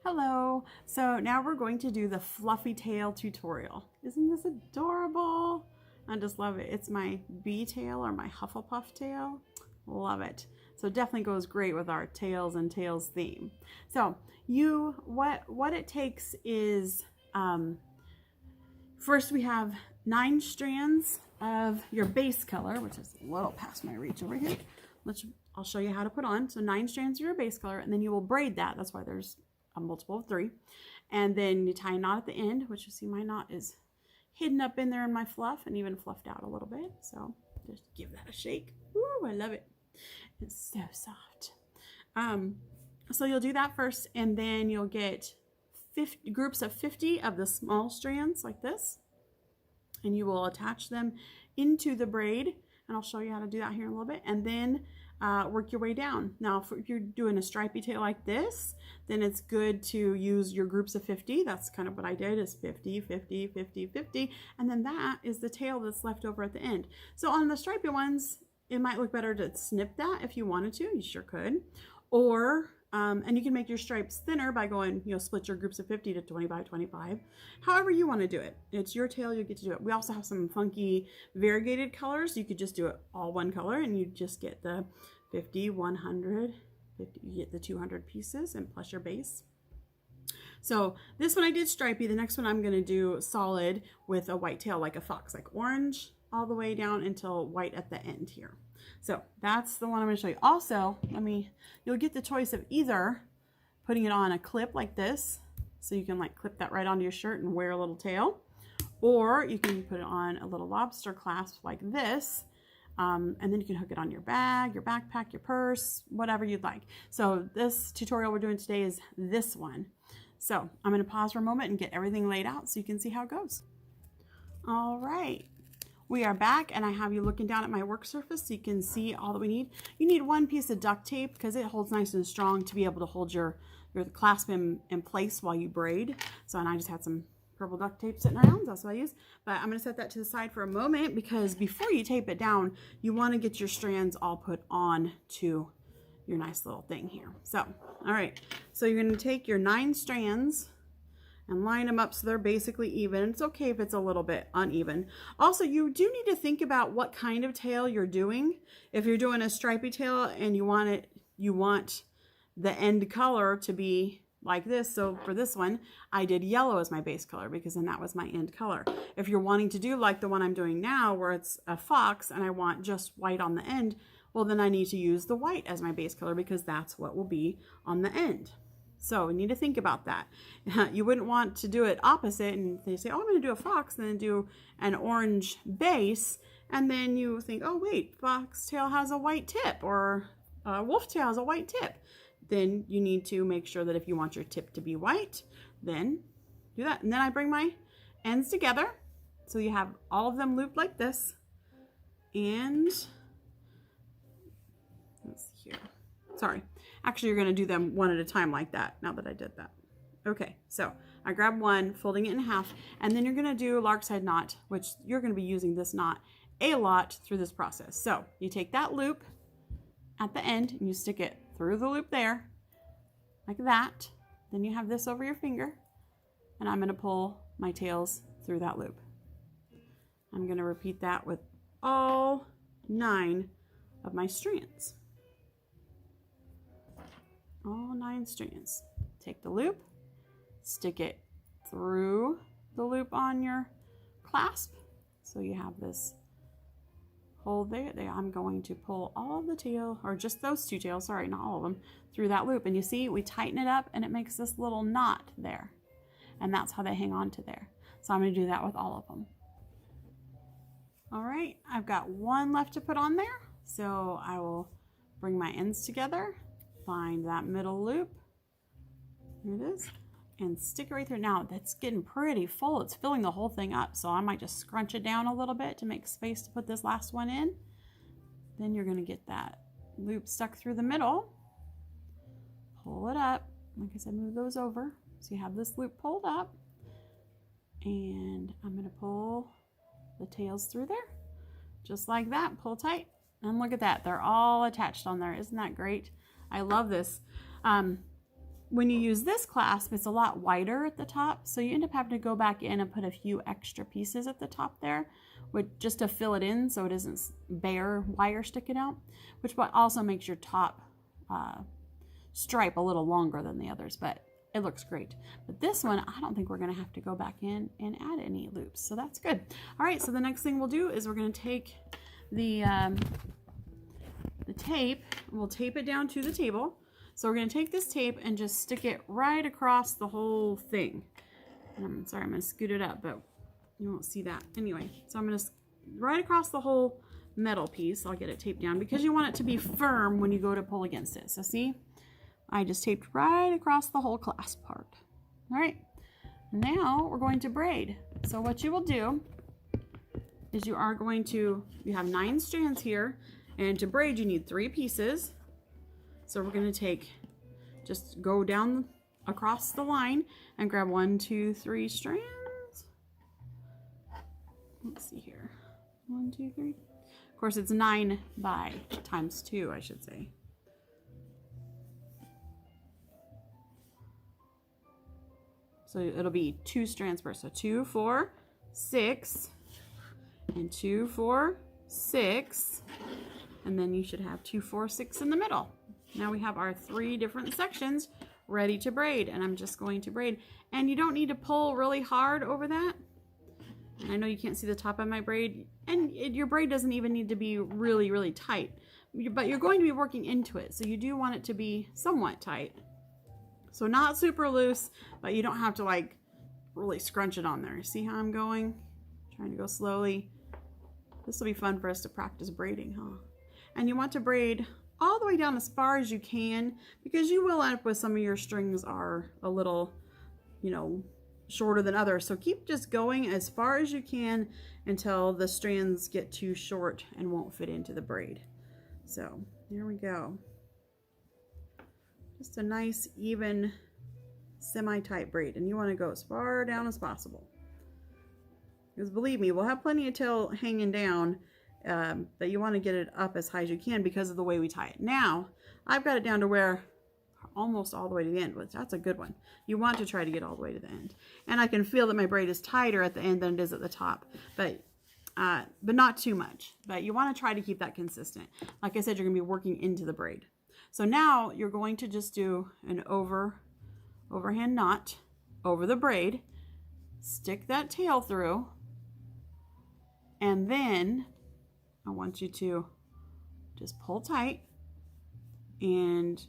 Hello. So now we're going to do the fluffy tail tutorial. Isn't this adorable? I just love it. It's my bee tail or my Hufflepuff tail. Love it. So it definitely goes great with our tails and tails theme. So what it takes is first we have 9 strands of your base color, which is a little past my reach over here. I'll show you how to put on. So 9 strands of your base color, and then you will braid that. That's why there's a multiple of 3. And then you tie a knot at the end, which you see my knot is hidden up in there in my fluff and even fluffed out a little bit. So just give that a shake. Ooh, I love it. It's so soft. So you'll do that first, and then you'll get groups of 50 of the small strands like this, and you will attach them into the braid, and I'll show you how to do that here in a little bit, and then work your way down. Now, if you're doing a stripy tail like this, then it's good to use your groups of 50. That's kind of what I did, is 50, 50, 50, 50, and then that is the tail that's left over at the end. So on the stripy ones, it might look better to snip that if you wanted to. You sure could. Or and you can make your stripes thinner by going, split your groups of 50 to 25, 25. However you want to do it. It's your tail, you get to do it. We also have some funky variegated colors. You could just do it all one color and you just get the 50, 100, 50, you get the 200 pieces and plus your base. So this one I did stripy. The next one I'm going to do solid with a white tail like a fox, like orange all the way down until white at the end here. So that's the one I'm going to show you. Also, you'll get the choice of either putting it on a clip like this, so you can like clip that right onto your shirt and wear a little tail, or you can put it on a little lobster clasp like this, and then you can hook it on your bag, your backpack, your purse, whatever you'd like. So this tutorial we're doing today is this one. So I'm going to pause for a moment and get everything laid out so you can see how it goes. All right. We are back, and I have you looking down at my work surface so you can see all that we need. You need one piece of duct tape because it holds nice and strong to be able to hold your clasp in place while you braid. So, and I just had some purple duct tape sitting around. That's what I use. But I'm going to set that to the side for a moment because before you tape it down, you want to get your strands all put on to your nice little thing here. So, all right. So you're going to take your 9 strands and line them up so they're basically even. It's okay if it's a little bit uneven. Also, you do need to think about what kind of tail you're doing. If you're doing a stripy tail and you want the end color to be like this. So for this one, I did yellow as my base color because then that was my end color. If you're wanting to do like the one I'm doing now where it's a fox and I want just white on the end, well then I need to use the white as my base color because that's what will be on the end. So you need to think about that. You wouldn't want to do it opposite and they say, oh, I'm going to do a fox and then do an orange base. And then you think, oh, wait, fox tail has a white tip or wolf tail has a white tip. Then you need to make sure that if you want your tip to be white, then do that. And then I bring my ends together. So you have all of them looped like this. And let's see here. Sorry. Actually, you're going to do them one at a time like that, now that I did that. Okay, so I grab one, folding it in half, and then you're going to do a lark side knot, which you're going to be using this knot a lot through this process. So you take that loop at the end, and you stick it through the loop there, like that. Then you have this over your finger, and I'm going to pull my tails through that loop. I'm going to repeat that with all 9 of my strands. All 9 strands. Take the loop, stick it through the loop on your clasp. So you have this hole there. I'm going to pull all the tail, or just those 2 tails, sorry, not all of them, through that loop. And you see, we tighten it up and it makes this little knot there. And that's how they hang on to there. So I'm going to do that with all of them. All right, I've got 1 left to put on there. So I will bring my ends together. Find that middle loop, here it is, and stick it right there. Now that's getting pretty full, it's filling the whole thing up, so I might just scrunch it down a little bit to make space to put this last one in. Then you're going to get that loop stuck through the middle, pull it up, like I said, move those over, so you have this loop pulled up, and I'm going to pull the tails through there, just like that, pull tight, and look at that, they're all attached on there. Isn't that great? I love this. when you use this clasp, it's a lot wider at the top, so you end up having to go back in and put a few extra pieces at the top there, just to fill it in so it isn't bare wire sticking out, which also makes your top stripe a little longer than the others, but it looks great. But this one, I don't think we're going to have to go back in and add any loops, so that's good. All right, so the next thing we'll do is we're going to take the tape, and we'll tape it down to the table. So we're going to take this tape and just stick it right across the whole thing. I'm sorry, I'm going to scoot it up, but you won't see that. Anyway, so I'm going to right across the whole metal piece. I'll get it taped down because you want it to be firm when you go to pull against it. So see, I just taped right across the whole clasp part. All right, now we're going to braid. So what you will do is you have 9 strands here, and to braid you need 3 pieces. So we're going to just go down across the line and grab 1, 2, 3 strands. Let's see here. 1, 2, 3. Of course, it's 9 by times 2, I should say. So it'll be 2 strands per. So 2, 4, 6, and 2, 4, 6, and then you should have 2, 4, 6 in the middle. Now we have our 3 different sections ready to braid, and I'm just going to braid. And you don't need to pull really hard over that. And I know you can't see the top of my braid, and your braid doesn't even need to be really, really tight, but you're going to be working into it, so you do want it to be somewhat tight. So not super loose, but you don't have to like really scrunch it on there. See how I'm going? Trying to go slowly. This will be fun for us to practice braiding, huh? And you want to braid all the way down as far as you can, because you will end up with some of your strings are a little, shorter than others. So keep just going as far as you can until the strands get too short and won't fit into the braid. So there we go. Just a nice, even, semi-tight braid. And you want to go as far down as possible. Because believe me, we'll have plenty of tail hanging down, but you want to get it up as high as you can because of the way we tie it. Now, I've got it down to where almost all the way to the end, which that's a good one. You want to try to get all the way to the end. And I can feel that my braid is tighter at the end than it is at the top, but not too much. But you want to try to keep that consistent. Like I said, you're going to be working into the braid. So now you're going to just do an overhand knot over the braid, stick that tail through, and then I want you to just pull tight and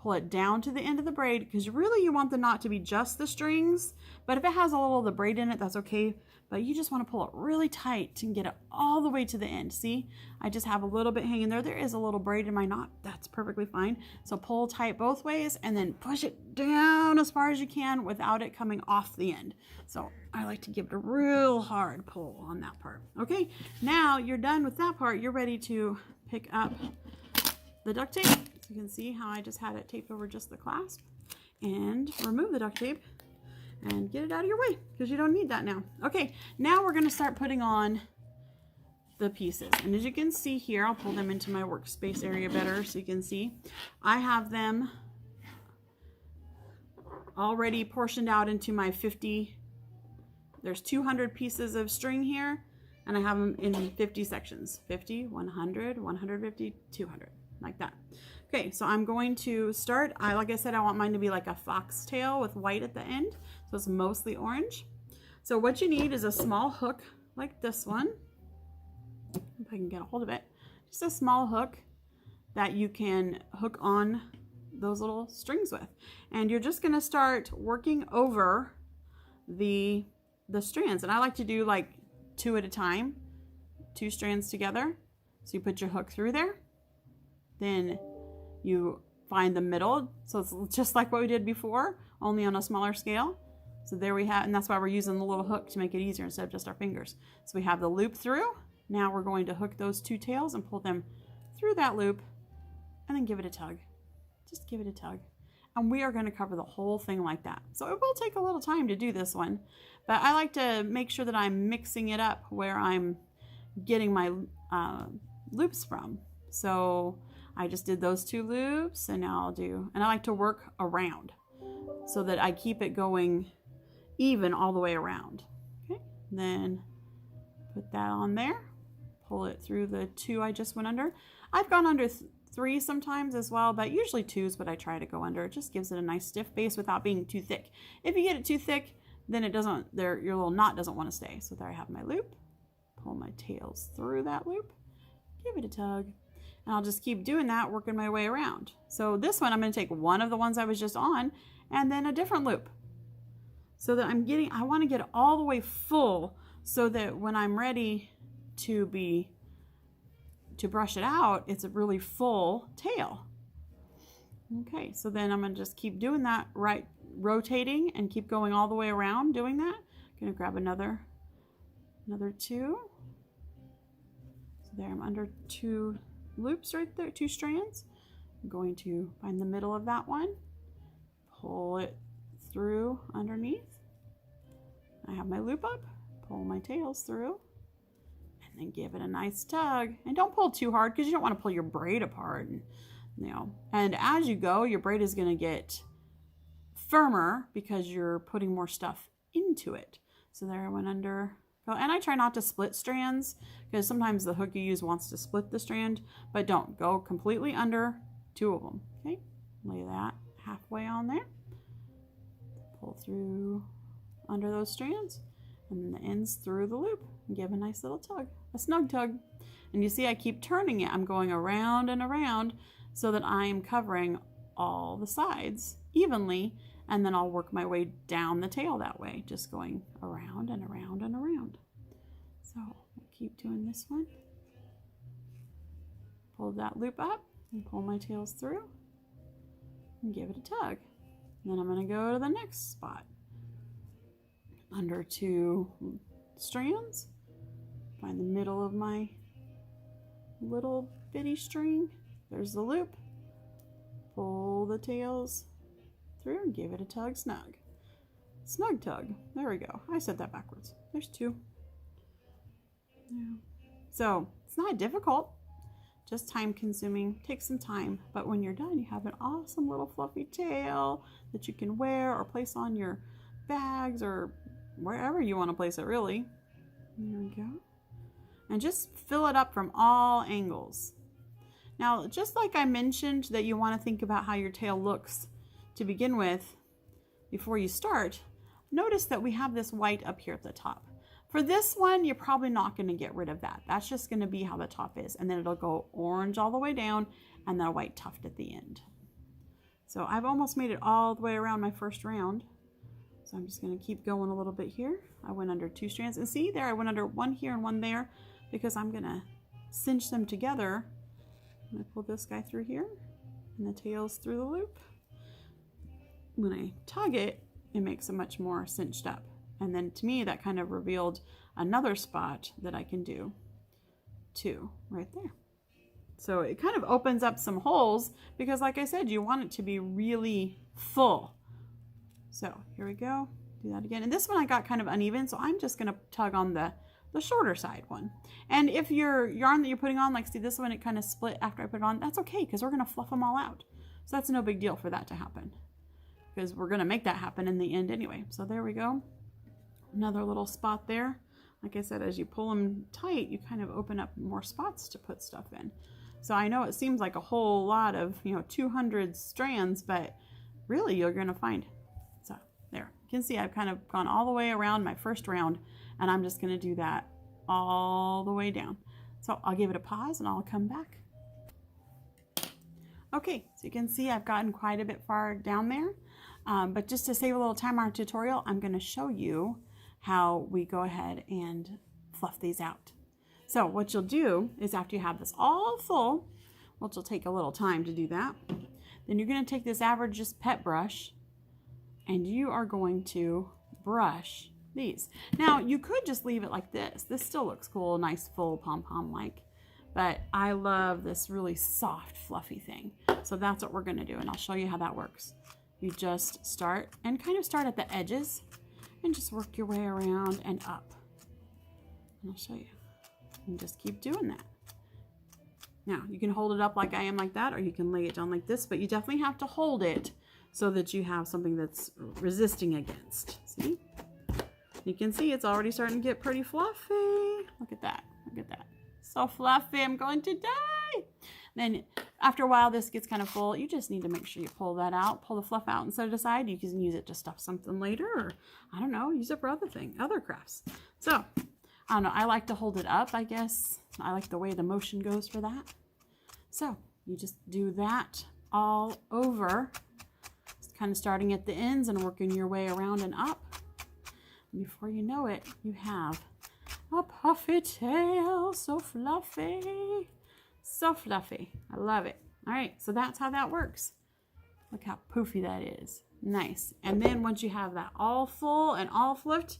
pull it down to the end of the braid, because really you want the knot to be just the strings, but if it has a little of the braid in it, that's okay. But you just want to pull it really tight and get it all the way to the end. See, I just have a little bit hanging there. There is a little braid in my knot. That's perfectly fine. So pull tight both ways and then push it down as far as you can without it coming off the end. So I like to give it a real hard pull on that part. Okay, now you're done with that part. You're ready to pick up the duct tape. So you can see how I just had it taped over just the clasp, and remove the duct tape and get it out of your way because you don't need that now. Okay, now we're going to start putting on the pieces. And as you can see here, I'll pull them into my workspace area better so you can see. I have them already portioned out into my 50. There's 200 pieces of string here, and I have them in 50 sections. 50, 100, 150, 200, like that. Okay, so I'm going to start, like I said, I want mine to be like a foxtail with white at the end. So it's mostly orange. So what you need is a small hook like this one. If I can get a hold of it. Just a small hook that you can hook on those little strings with. And you're just gonna start working over the strands. And I like to do like 2 at a time, 2 strands together. So you put your hook through there. Then you find the middle, so it's just like what we did before, only on a smaller scale. So there we have, and that's why we're using the little hook to make it easier instead of just our fingers. So we have the loop through. Now we're going to hook those 2 tails and pull them through that loop, and then give it a tug. Just give it a tug. And we are going to cover the whole thing like that. So it will take a little time to do this one, but I like to make sure that I'm mixing it up where I'm getting my loops from. So I just did those 2 loops, and now and I like to work around. so that I keep it going even all the way around. Okay, then put that on there, pull it through the 2 I just went under. I've gone under 3 sometimes as well, but usually 2 is what I try to go under. It just gives it a nice stiff base without being too thick. If you get it too thick, then it doesn't, your little knot doesn't want to stay. So there I have my loop, pull my tails through that loop, give it a tug, and I'll just keep doing that, working my way around. So this one, I'm going to take one of the ones I was just on and then a different loop, so that I want to get it all the way full, so that when I'm ready to brush it out, it's a really full tail. Okay, so then I'm going to just keep doing that, right, rotating and keep going all the way around doing that. I'm going to grab another 2. So there, I'm under 2 loops right there, 2 strands. I'm going to find the middle of that one, pull it through underneath. I have my loop up, pull my tails through, and then give it a nice tug. And don't pull too hard, because you don't want to pull your braid apart. And as you go, your braid is going to get firmer because you're putting more stuff into it. So there I went under. And I try not to split strands, because sometimes the hook you use wants to split the strand, but don't. Go completely under 2 of them. Okay, lay that halfway on there, pull through under those strands, and then the ends through the loop, and give a nice little tug, a snug tug. And you see I keep turning it. I'm going around and around so that I'm covering all the sides evenly, and then I'll work my way down the tail that way, just going around and around and around. So I'll keep doing this one. Pull that loop up and pull my tails through and give it a tug. And then I'm going to go to the next spot. Under 2 strands, find the middle of my little bitty string. There's the loop. Pull the tails through and give it a tug, snug. Snug tug. There we go. I said that backwards. There's 2. Yeah. So it's not difficult, just time consuming. Takes some time, but when you're done, you have an awesome little fluffy tail that you can wear or place on your bags or wherever you want to place it, really. There we go. And just fill it up from all angles. Now, just like I mentioned that you want to think about how your tail looks to begin with before you start, notice that we have this white up here at the top. For this one, you're probably not going to get rid of that. That's just going to be how the top is. And then it'll go orange all the way down and then a white tuft at the end. So I've almost made it all the way around my first round. So I'm just going to keep going a little bit here. I went under 2 strands. And see there, I went under 1 here and 1 there, because I'm going to cinch them together. I'm going to pull this guy through here and the tails through the loop. When I tug it, it makes it much more cinched up. And then to me, that kind of revealed another spot that I can do too, right there. So it kind of opens up some holes, because like I said, you want it to be really full. So here we go. Do that again. And this one I got kind of uneven, so I'm just going to tug on the shorter side one. And if your yarn that you're putting on, like see this one, it kind of split after I put it on, that's okay, because we're going to fluff them all out. So that's no big deal for that to happen, because we're going to make that happen in the end anyway. So there we go. Another little spot there. Like I said, as you pull them tight, you kind of open up more spots to put stuff in. So I know it seems like a whole lot of, 200 strands, but really you're going to find. So there, you can see I've kind of gone all the way around my first round, and I'm just going to do that all the way down. So I'll give it a pause and I'll come back. Okay, so you can see I've gotten quite a bit far down there, but just to save a little time on our tutorial, I'm going to show you how we go ahead and fluff these out. So what you'll do is, after you have this all full, which will take a little time to do that, then you're going to take this average just pet brush, and you are going to brush these. Now you could just leave it like this. This still looks cool, nice full pom-pom like, but I love this really soft fluffy thing. So that's what we're going to do, and I'll show you how that works. You just start and kind of start at the edges and just work your way around and up. And I'll show you. And just keep doing that. Now, you can hold it up like I am like that, or you can lay it down like this, but you definitely have to hold it so that you have something that's resisting against. See? You can see it's already starting to get pretty fluffy. Look at that. Look at that. So fluffy. I'm going to die. Then after a while, this gets kind of full. You just need to make sure you pull that out, pull the fluff out and set it aside. You can use it to stuff something later, or I don't know, use it for other crafts. So I don't know. I like to hold it up, I guess. I like the way the motion goes for that. So you just do that all over, just kind of starting at the ends and working your way around and up. And before you know it, you have a puffy tail, so fluffy. So fluffy. I love it. All right, so that's how that works. Look how poofy that is. Nice. And then once you have that all full and all flipped,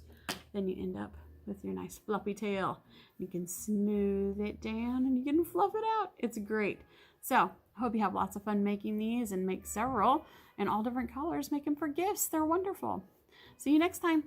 then you end up with your nice fluffy tail. You can smooth it down and you can fluff it out. It's great. So I hope you have lots of fun making these, and make several in all different colors. Make them for gifts. They're wonderful. See you next time.